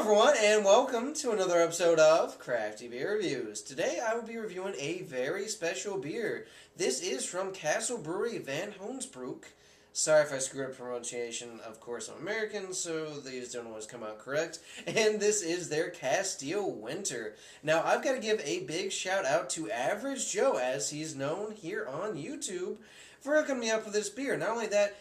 everyone, and welcome to another episode of Crafty Beer Reviews. Today I will be reviewing a very special beer. This is from Brouwerij Van Honsebrouck. Sorry if I screwed up pronunciation. Of course, I'm American, so these don't always come out correct. And this is their Kasteel Winter. Now, I've got to give a big shout out to Average Joe, as he's known here on YouTube, for hooking me up with this beer. Not only that,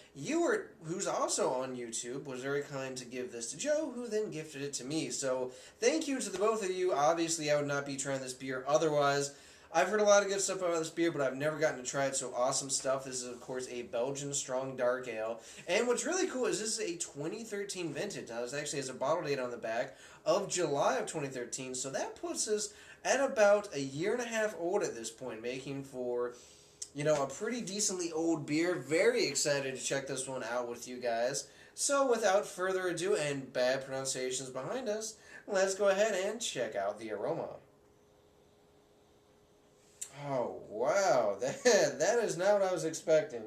who's also on YouTube, was very kind to give this to Joe, who then gifted it to me. So, thank you to the both of you. Obviously, I would not be trying this beer otherwise. I've heard a lot of good stuff about this beer, but I've never gotten to try it, so awesome stuff. This is, of course, a Belgian strong dark ale. And what's really cool is this is a 2013 vintage. Now, this actually has a bottle date on the back of July of 2013, so that puts us at about a year and a half old at this point, making for, you know, a pretty decently old beer. Very excited to check this one out with you guys. So, without further ado, and bad pronunciations behind us, let's go ahead and check out the aroma. Oh, wow. That is not what I was expecting.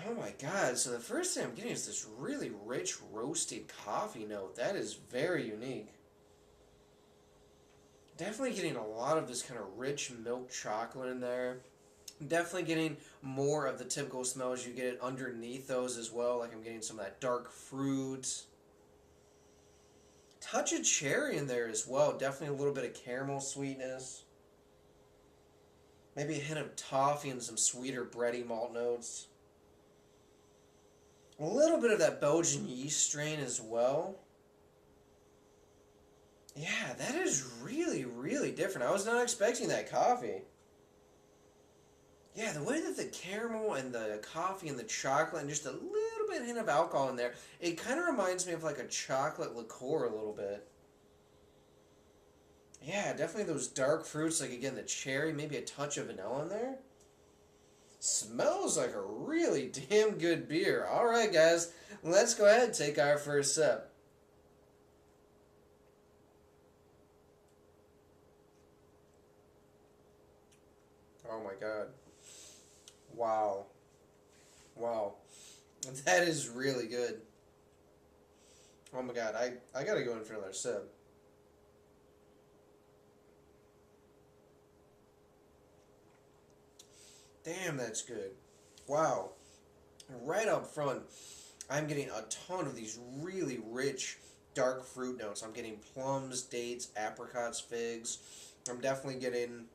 Oh my god. So the first thing I'm getting is this really rich roasted coffee note. That is very unique. Definitely getting a lot of this kind of rich milk chocolate in there. Definitely getting more of the typical smells you get underneath those as well. Like I'm getting some of that dark fruit. Touch of cherry in there as well. Definitely a little bit of caramel sweetness. Maybe a hint of toffee and some sweeter bready malt notes. A little bit of that Belgian yeast strain as well. Yeah, that is really, really different. I was not expecting that coffee. Yeah, the way that the caramel and the coffee and the chocolate and just a little bit hint of alcohol in there, it kind of reminds me of like a chocolate liqueur a little bit. Yeah, definitely those dark fruits, like again the cherry, maybe a touch of vanilla in there. Smells like a really damn good beer. Alright guys, let's go ahead and take our first sip. Oh my god. Wow. Wow. That is really good. Oh my god, I gotta go in for another sip. Damn, that's good. Wow. Right up front, I'm getting a ton of these really rich dark fruit notes. I'm getting plums, dates, apricots, figs. I'm definitely getting,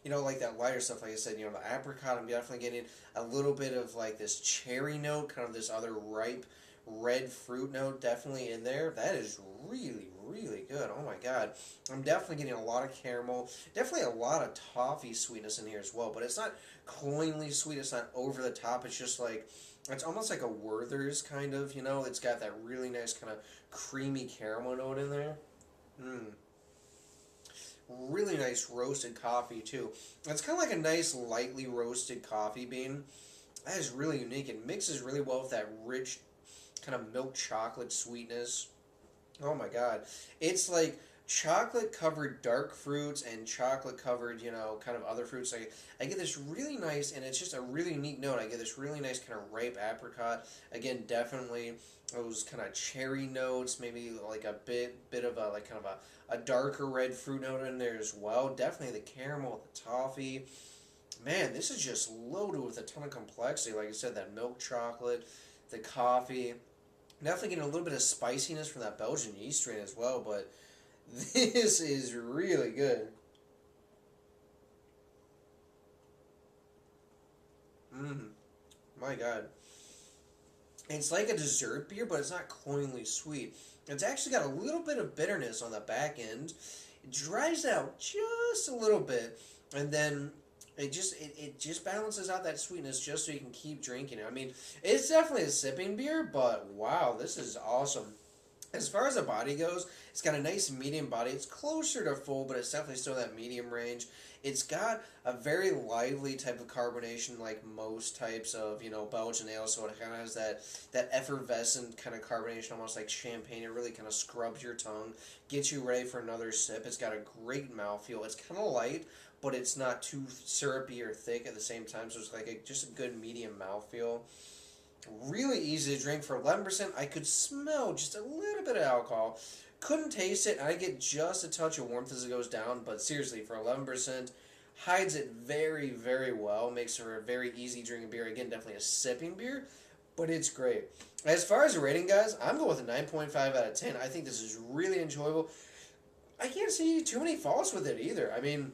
you know, like that lighter stuff, like I said, you know, the apricot. I'm definitely getting a little bit of like this cherry note, kind of this other ripe red fruit note definitely in there. That is really, really good. Oh my god. I'm definitely getting a lot of caramel. Definitely a lot of toffee sweetness in here as well, but it's not cloyingly sweet. It's not over the top. It's just like, it's almost like a Werther's kind of, you know. It's got that really nice kind of creamy caramel note in there. Really nice roasted coffee too. It's kind of like a nice lightly roasted coffee bean. That is really unique. It mixes really well with that rich kind of milk chocolate sweetness. Oh my god. It's like chocolate covered dark fruits and chocolate covered, you know, kind of other fruits. I get this really nice, and it's just a really unique note. I get this really nice kind of ripe apricot. Again, definitely those kind of cherry notes, maybe like a bit of a like kind of a darker red fruit note in there as well. Definitely the caramel, the toffee. Man, this is just loaded with a ton of complexity. Like I said, that milk chocolate, the coffee. Definitely getting a little bit of spiciness from that Belgian yeast strain as well, but this is really good. My god. It's like a dessert beer, but it's not cloyingly sweet. It's actually got a little bit of bitterness on the back end. It dries out just a little bit, and then it just balances out that sweetness just so you can keep drinking it. I mean, it's definitely a sipping beer, but wow, this is awesome. As far as the body goes, it's got a nice medium body. It's closer to full, but it's definitely still in that medium range. It's got a very lively type of carbonation, like most types of, you know, Belgian ale. So it kind of has that effervescent kind of carbonation, almost like champagne. It really kind of scrubs your tongue, gets you ready for another sip. It's got a great mouthfeel. It's kind of light, but it's not too syrupy or thick at the same time. So it's like just a good medium mouthfeel. Really easy to drink for 11%. I could smell just a little bit of alcohol. Couldn't taste it. I get just a touch of warmth as it goes down, but seriously, for 11%, hides it very, very well. Makes for a very easy drinking beer. Again, definitely a sipping beer, but it's great. As far as a rating, guys, I'm going with a 9.5 out of 10. I think this is really enjoyable. I can't see too many faults with it either. I mean,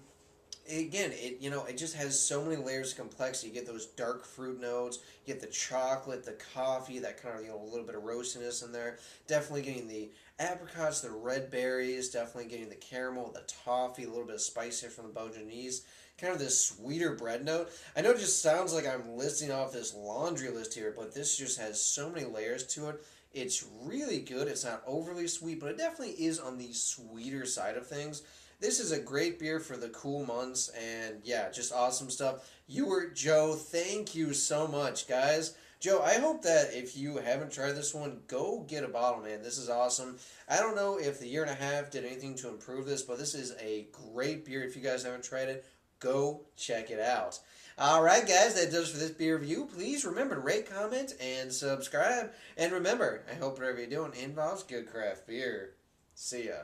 again, it just has so many layers of complexity. You get those dark fruit notes, you get the chocolate, the coffee, that kind of a little bit of roastiness in there. Definitely getting the apricots, the red berries, definitely getting the caramel, the toffee, a little bit of spice here from the Belgian yeast. Kind of this sweeter bread note. I know it just sounds like I'm listing off this laundry list here, but this just has so many layers to it. It's really good. It's not overly sweet, but it definitely is on the sweeter side of things. This is a great beer for the cool months, and yeah, just awesome stuff. Joe, thank you so much, guys. Joe, I hope that if you haven't tried this one, go get a bottle, man. This is awesome. I don't know if the year and a half did anything to improve this, but this is a great beer. If you guys haven't tried it, go check it out. Alright, guys, that does it for this beer review. Please remember to rate, comment, and subscribe. And remember, I hope whatever you're doing involves good craft beer. See ya.